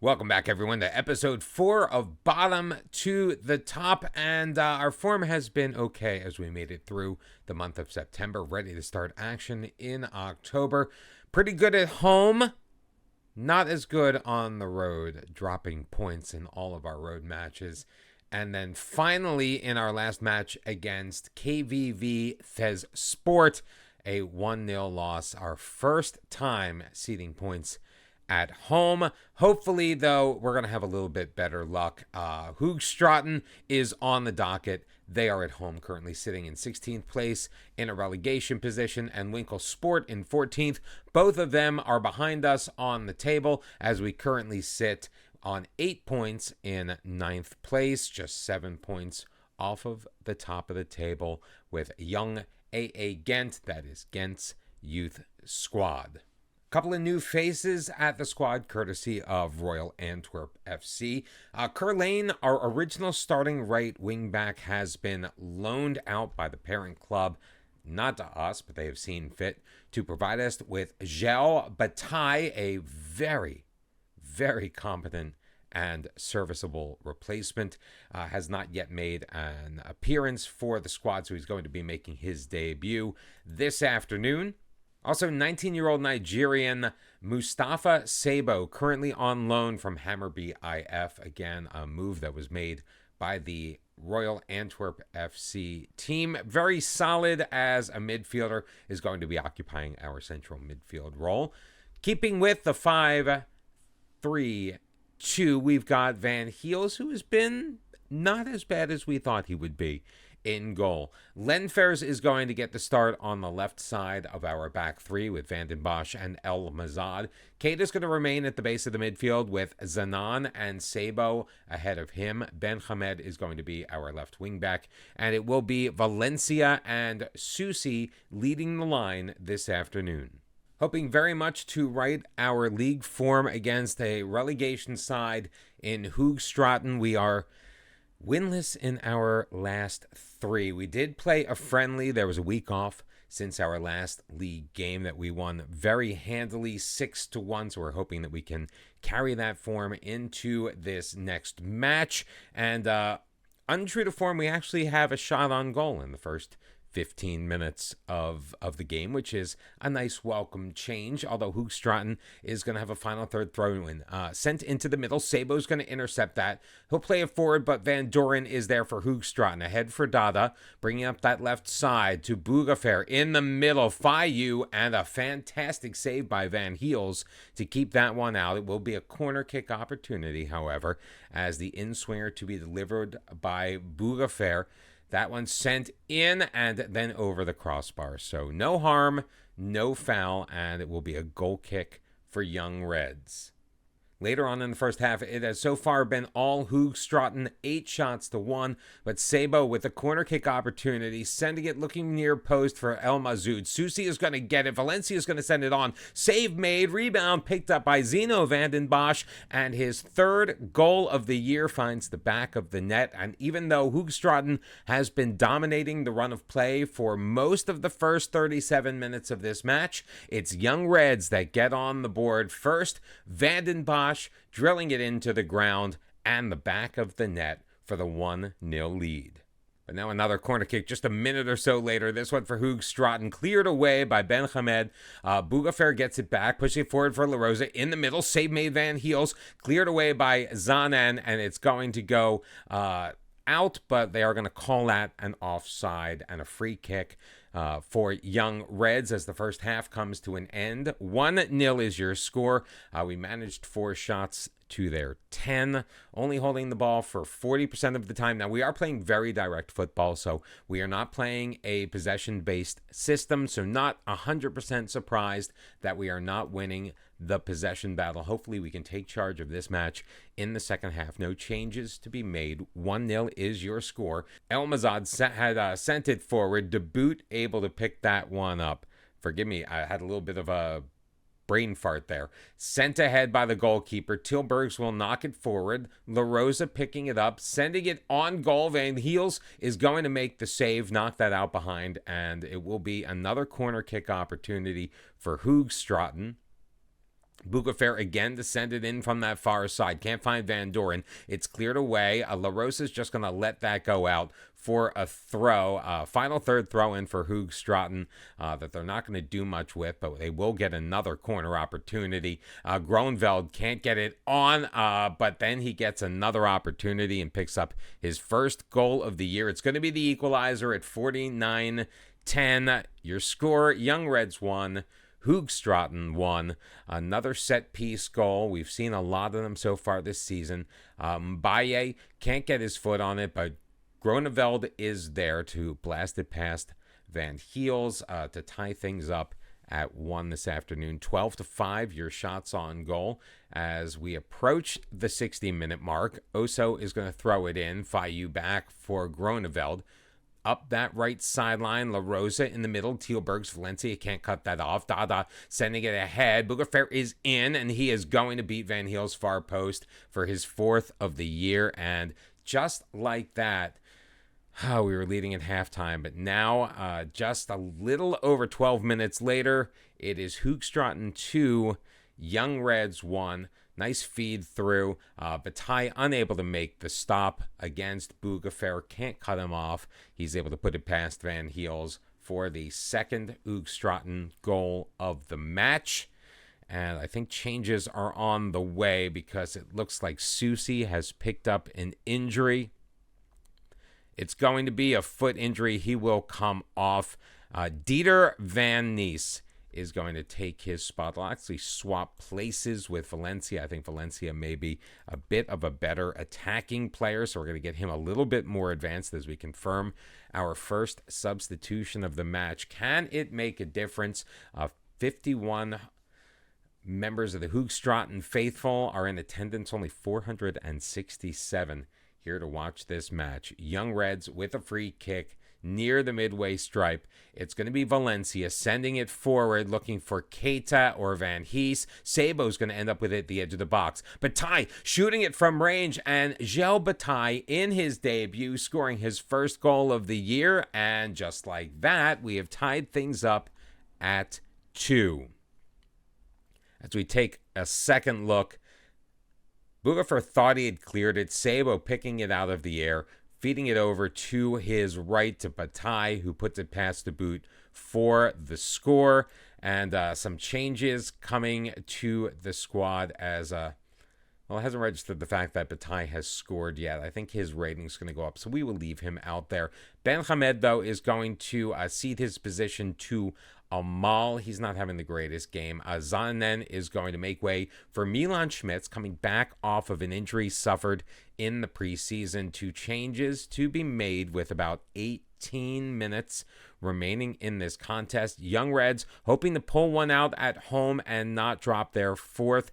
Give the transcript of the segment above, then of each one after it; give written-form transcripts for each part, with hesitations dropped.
Welcome back, everyone, to episode 4 of Bottom to the Top. And our form has been okay as we made it through the month of September, ready to start action in October. Pretty good at home, not as good on the road, dropping points in all of our road matches. And then finally, in our last match against KVV Thez Sport, a 1-0 loss, our first time ceding points at home. Hopefully, though, we're going to have a little bit better luck. Hoogstraten is on the docket. They are at home, currently sitting in 16th place in a relegation position, and Winkle Sport in 14th. Both of them are behind us on the table as we currently sit on 8 points in 9th place, just 7 points off of the top of the table with young AA Ghent, that is Ghent's youth squad. Couple of new faces at the squad, courtesy of Royal Antwerp FC. Curlane, our original starting right wing back, has been loaned out by the parent club, not to us, but they have seen fit to provide us with Zhao Batai, a very, very competent and serviceable replacement. Has not yet made an appearance for the squad, so he's going to be making his debut this afternoon. Also, 19-year-old Nigerian Mustafa Sabo, currently on loan from Hammarby IF. Again, a move that was made by the Royal Antwerp FC team. Very solid as a midfielder, is going to be occupying our central midfield role. Keeping with the 5-3-2, we've got Van Heels, who has been not as bad as we thought he would be in goal. Lenfers is going to get the start on the left side of our back three with Van den Bosch and El Mazad. Kate is going to remain at the base of the midfield with Zanan and Sabo ahead of him. Ben Hamed is going to be our left wing back, and it will be Valencia and Susi leading the line this afternoon. Hoping very much to right our league form against a relegation side in Hoogstraten. We are winless in our last 3. We did play a friendly. There was a week off since our last league game that we won very handily, 6-1. So we're hoping that we can carry that form into this next match. And untrue to form, we actually have a shot on goal in the first 15 minutes of the game, which is a nice welcome change, although Hoogstraten is going to have a final third throw-in. Sent into the middle. Sabo's going to intercept that. He'll play it forward, but Van Doren is there for Hoogstraten. Ahead for Dada, bringing up that left side to Bugafair in the middle. Fayu, and a fantastic save by Van Heels to keep that one out. It will be a corner kick opportunity, however, as the in-swinger to be delivered by Bugafair. That one sent in and then over the crossbar. So no harm, no foul, and it will be a goal kick for Young Reds. Later on in the first half, it has so far been all Hoogstraten, 8 shots to 1, but Sabo with a corner kick opportunity, sending it looking near post for El Mazoud. Susi is going to get it. Valencia is going to send it on. Save made, rebound picked up by Zeno Van den Bosch, and his third goal of the year finds the back of the net. And even though Hoogstraten has been dominating the run of play for most of the first 37 minutes of this match, it's Young Reds that get on the board first. Van den Bosch drilling it into the ground and the back of the net for the 1-0 lead. But now another corner kick just a minute or so later. This one for Hoogstraten, cleared away by Ben Hamed. Bugafair gets it back, pushing it forward for La Rosa in the middle. Save made Van Heels, cleared away by Zanan, and it's going to go out, but they are going to call that an offside and a free kick for Young Reds as the first half comes to an end. 1-0 is your score. We managed 4 shots to their 10, only holding the ball for 40% of the time. Now, we are playing very direct football, so we are not playing a possession-based system, so not 100% surprised that we are not winning the possession battle. Hopefully, we can take charge of this match in the second half. No changes to be made. 1-0 is your score. El Mazad had sent it forward. Debut able to pick that one up. Forgive me, I had a little bit of a brain fart there. Sent ahead by the goalkeeper. Tilburgs will knock it forward. La Rosa picking it up, sending it on goal. Van Heels is going to make the save, knock that out behind, and it will be another corner kick opportunity for Hoogstraten. Bugafair again descended in from that far side. Can't find Van Doren. It's cleared away. La Rosa's just going to let that go out for a throw. Final third throw in for Hoogstraten that they're not going to do much with, but they will get another corner opportunity. Groenveld can't get it on, but then he gets another opportunity and picks up his first goal of the year. It's going to be the equalizer at 49-10. Your score, Young Reds 1. Hoogstraten 1. Another set-piece goal. We've seen a lot of them so far this season. Baye can't get his foot on it, but Groeneveld is there to blast it past Van Heels to tie things up at 1 this afternoon. 12-5, your shots on goal. As we approach the 60-minute mark, Oso is going to throw it in. Fayu back for Groeneveld. Up that right sideline, La Rosa in the middle. Thielberg's Valencia can't cut that off. Dada sending it ahead. Bugafair is in, and he is going to beat Van Heel's far post for his 4th of the year. And just like that, we were leading at halftime. But now, just a little over 12 minutes later, it is Hoogstraten 2, Young Reds 1. Nice feed through. Bataille unable to make the stop against Bugafair. Can't cut him off. He's able to put it past Van Heels for the second Hoogstraten goal of the match. And I think changes are on the way because it looks like Susi has picked up an injury. It's going to be a foot injury. He will come off. Dieter Van Nies is going to take his spot. They'll actually swap places with Valencia. I think Valencia may be a bit of a better attacking player, so we're going to get him a little bit more advanced as we confirm our first substitution of the match. Can it make a difference? 51 members of the Hoogstraten faithful are in attendance, only 467 here to watch this match. Young Reds with a free kick near the midway stripe. It's going to be Valencia sending it forward, looking for Keita or Van Hees. Sabo's going to end up with it at the edge of the box. Bataille shooting it from range, and Gel Bataille in his debut scoring his first goal of the year. And just like that, we have tied things up at 2. As we take a second look, Bugafair thought he had cleared it. Sabo picking it out of the air, feeding it over to his right to Bataille, who puts it past the boot for the score. And some changes coming to the squad as, it hasn't registered the fact that Bataille has scored yet. I think his rating's going to go up, so we will leave him out there. Ben Hamed, though, is going to cede his position to Amal. He's not having the greatest game. Zanen is going to make way for Milan Schmitz, coming back off of an injury suffered in the preseason. 2 changes to be made with about 18 minutes remaining in this contest. Young Reds hoping to pull one out at home and not drop their 4th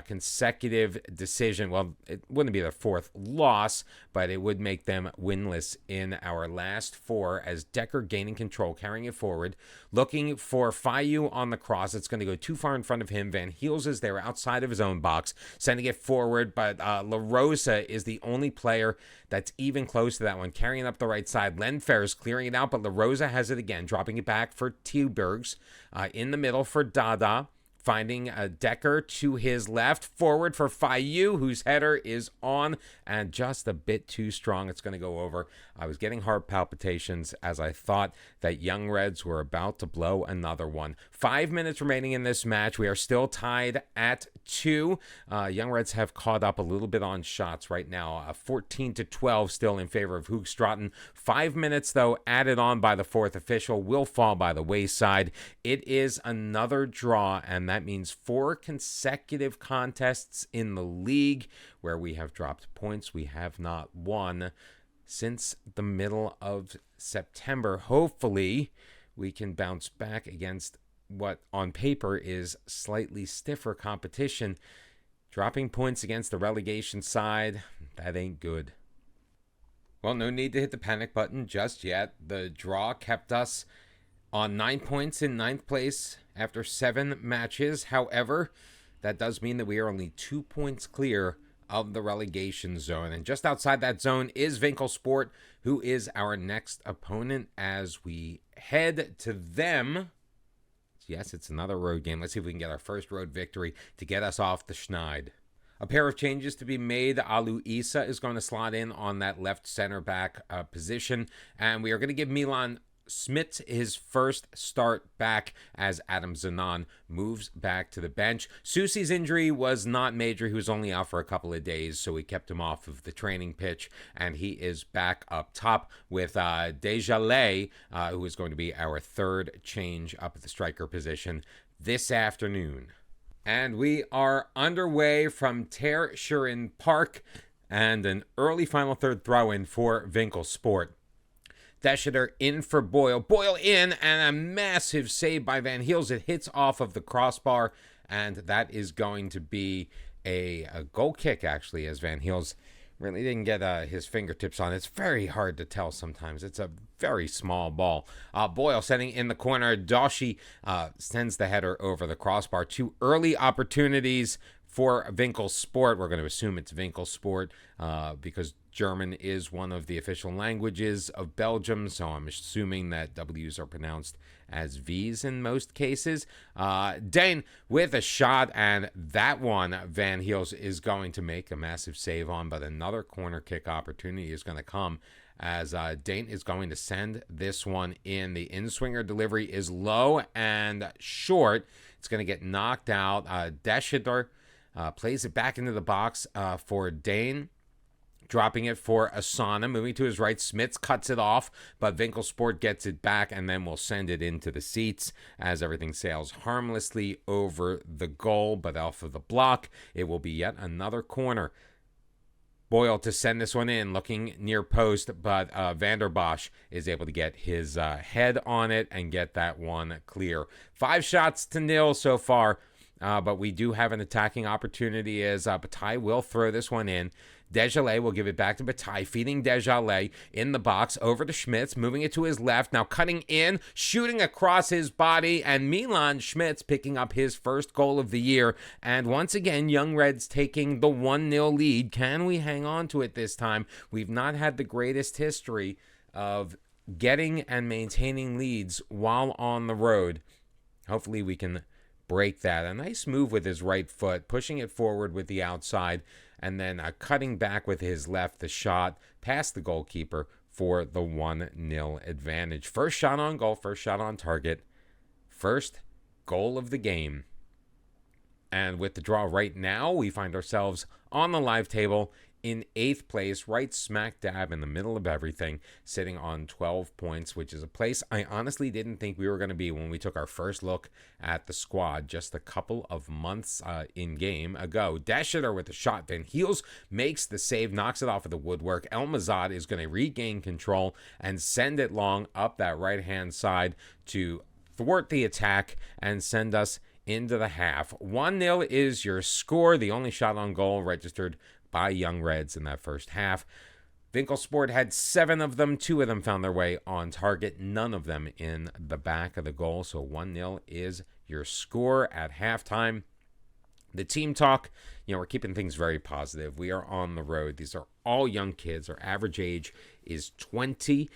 consecutive decision. Well, it wouldn't be their 4th loss, but it would make them winless in our last 4 as Decker gaining control, carrying it forward, looking for Fayu on the cross. It's going to go too far in front of him. Van Heels is there outside of his own box, sending it forward, but La Rosa is the only player that's even close to that one, carrying up the right side. Lenfair is clearing it out, but La Rosa has it again, dropping it back for Thielbergs. In the middle for Dada, finding Decker to his left, forward for Fayu, whose header is on and just a bit too strong. It's going to go over. I was getting heart palpitations as I thought that Young Reds were about to blow another one. 5 minutes remaining in this match. We are still tied at 2. Young Reds have caught up a little bit on shots right now. 14-12 still in favor of Hoogstraten. 5 minutes, though, added on by the 4th official, will fall by the wayside. It is another draw, and that means 4 consecutive contests in the league where we have dropped points. We have not won since the middle of September. Hopefully, we can bounce back against what on paper is slightly stiffer competition. Dropping points against the relegation side, that ain't good. Well, no need to hit the panic button just yet. The draw kept us on 9 points in 9th place after 7 matches. However, that does mean that we are only 2 points clear of the relegation zone. And just outside that zone is Winkelsport, who is our next opponent as we head to them. Let's Yes, it's another road game. Let's see if we can get our first road victory to get us off the schneid. A pair of changes to be made. Alu Issa is going to slot in on that left center back position. And we are going to give Milan Smits his first start back as Adam Zanon moves back to the bench. Susi's injury was not major. He was only out for a couple of days, so we kept him off of the training pitch, and he is back up top with Desjardins, who is going to be our third change up at the striker position this afternoon. And we are underway from Ter Schuren Park, and an early final third throw-in for Winkel Sport. Descheder in for Boyle. Boyle in, and a massive save by Van Heels. It hits off of the crossbar, and that is going to be a goal kick, actually, as Van Heels really didn't get his fingertips on it. It's very hard to tell sometimes. It's a very small ball. Boyle setting in the corner. Doshi sends the header over the crossbar. Two early opportunities for Winkel Sport. We're going to assume it's Winkel Sport because German is one of the official languages of Belgium, so I'm assuming that W's are pronounced as V's in most cases. Dane with a shot, and that one Van Heels is going to make a massive save on, but another corner kick opportunity is going to come as Dane is going to send this one in. The in-swinger delivery is low and short. It's going to get knocked out. Descheder plays it back into the box for Dane, dropping it for Asana. Moving to his right, Smits cuts it off, but Winkel Sport gets it back and then will send it into the seats as everything sails harmlessly over the goal, but off of the block. It will be yet another corner. Boyle to send this one in, looking near post, but Van der Bosch is able to get his head on it and get that one clear. 5-0 so far. But we do have an attacking opportunity as Bataille will throw this one in. Desjardins will give it back to Bataille, feeding Desjardins in the box over to Schmitz, moving it to his left, now cutting in, shooting across his body, and Milan Schmitz picking up his first goal of the year. And once again, Young Reds taking the 1-0 lead. Can we hang on to it this time? We've not had the greatest history of getting and maintaining leads while on the road. Hopefully we can break that. A nice move with his right foot, pushing it forward with the outside, and then cutting back with his left, the shot past the goalkeeper for the 1-0 advantage. First shot on goal, first shot on target, first goal of the game. And with the draw right now, we find ourselves on the live table in 8th place, right smack dab in the middle of everything, sitting on 12 points, which is a place I honestly didn't think we were going to be when we took our first look at the squad just a couple of months in game ago. Descheder with the shot. Van Heels makes the save, knocks it off of the woodwork. El Mazad is going to regain control and send it long up that right-hand side to thwart the attack and send us into the half. 1-0 is your score. The only shot on goal registered by Young Reds in that first half. Winkel Sport had 7 of them. 2 of them found their way on target. None of them in the back of the goal. So 1-0 is your score at halftime. The team talk, we're keeping things very positive. We are on the road. These are all young kids. Our average age is 20.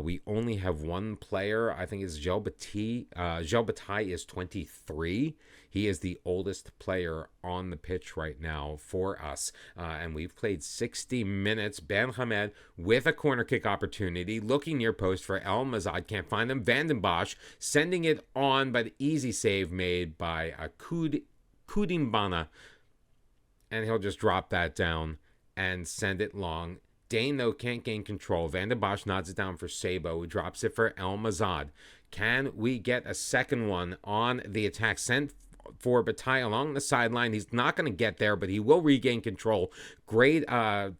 We only have one player. I think it's Joe Bataille is 23. He is the oldest player on the pitch right now for us. And we've played 60 minutes. Ben Hamed with a corner kick opportunity. Looking near post for El Mazad. Can't find him. Van den Bosch sending it on, but easy save made by Kudimbana. And he'll just drop that down and send it long. Dane, though, can't gain control. Van den Bosch nods it down for Sabo, who drops it for El Mazad. Can we get a second one on the attack? Sent for Bataille along the sideline. He's not going to get there, but he will regain control. Great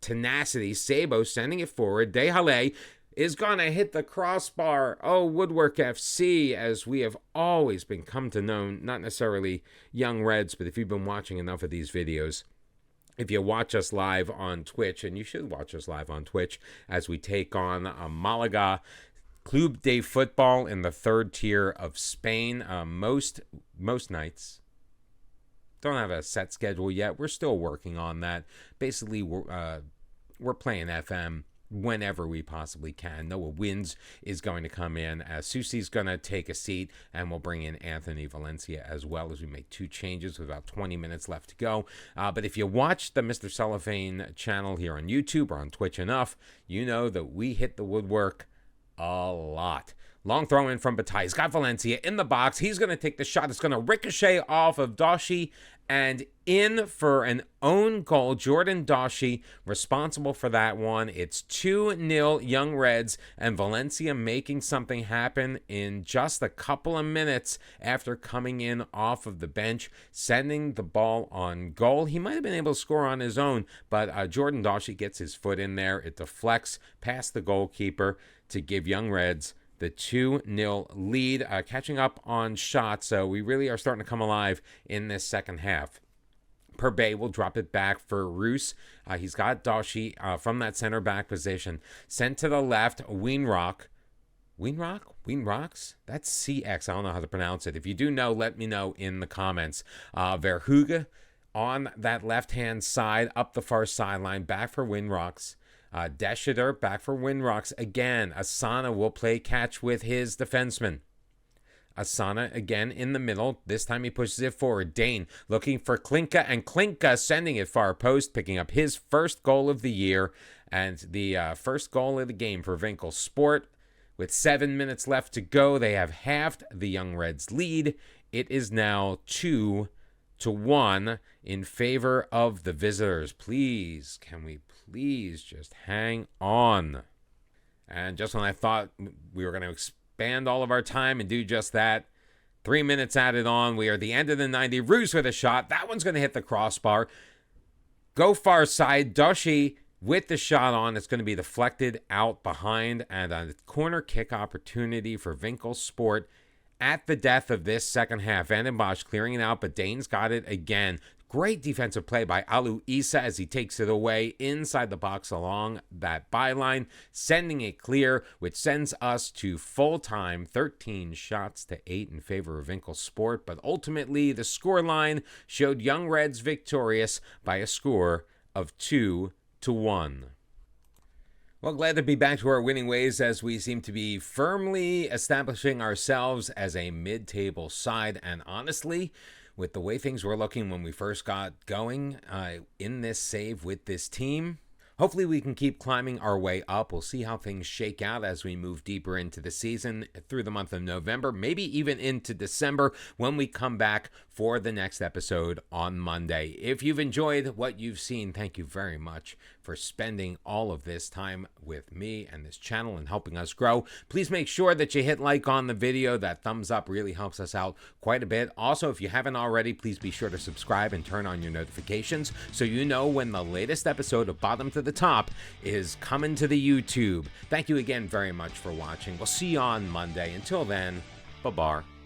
tenacity. Sabo sending it forward. Dehale is going to hit the crossbar. Oh, Woodwork FC, as we have always been come to know, not necessarily Young Reds, but if you've been watching enough of these videos, if you watch us live on Twitch, and you should watch us live on Twitch, as we take on Malaga Club de Football in the 3rd tier of Spain. Most nights. Don't have a set schedule yet. We're still working on that. Basically, we're playing FM whenever we possibly can. Noah Wins is going to come in. Susi's going to take a seat, and we'll bring in Anthony Valencia as well as we make 2 changes with about 20 minutes left to go. But if you watch the Mr. Cellophane channel here on YouTube or on Twitch enough, you know that we hit the woodwork a lot. Long throw in from Bataille. He's got Valencia in the box. He's going to take the shot. It's going to ricochet off of Doshi and in for an own goal. Jordan Doshi responsible for that one. It's 2-0 Young Reds, and Valencia making something happen in just a couple of minutes after coming in off of the bench, sending the ball on goal. He might have been able to score on his own, but Jordan Doshi gets his foot in there. It deflects past the goalkeeper to give Young Reds the 2-0 lead, catching up on shots. So we really are starting to come alive in this second half. Perbay will drop it back for Roos. He's got Doshi from that center back position. Sent to the left, Weenrock. Weenrocks? That's CX. I don't know how to pronounce it. If you do know, let me know in the comments. Verhoeven on that left-hand side, up the far sideline, back for Weenrocks. Descheder back for Windrocks again. Asana will play catch with his defenseman. Asana again in the middle. This time he pushes it forward. Dane looking for Klinka, and Klinka sending it far post, picking up his first goal of the year and the first goal of the game for Winkel Sport. With 7 minutes left to go, they have halved the Young Reds lead. It is now 2-1 in favor of the visitors. Please, can we please just hang on? And just when I thought we were going to expand all of our time and do just that, 3 minutes added on. We are at the end of the 90. Roos with a shot. That one's going to hit the crossbar. Go far side. Doshi with the shot on. It's going to be deflected out behind, and a corner kick opportunity for Winkel Sport at the death of this second half. Van den Bosch clearing it out, but Dane's got it again. Great defensive play by Alu Issa as he takes it away inside the box along that byline, sending it clear, which sends us to full time, 13 shots to 8 in favor of Winkel Sport. But ultimately, the scoreline showed Young Reds victorious by a score of 2-1. Well, glad to be back to our winning ways as we seem to be firmly establishing ourselves as a mid-table side. And honestly, with the way things were looking when we first got going in this save with this team, hopefully we can keep climbing our way up. We'll see how things shake out as we move deeper into the season through the month of November, maybe even into December when we come back for the next episode on Monday. If you've enjoyed what you've seen, thank you very much for spending all of this time with me and this channel and helping us grow. Please make sure that you hit like on the video. That thumbs up really helps us out quite a bit. Also, if you haven't already, please be sure to subscribe and turn on your notifications so you know when the latest episode of Bottom to the Top is coming to the YouTube. Thank you again very much for watching. We'll see you on Monday. Until then, bye-bye.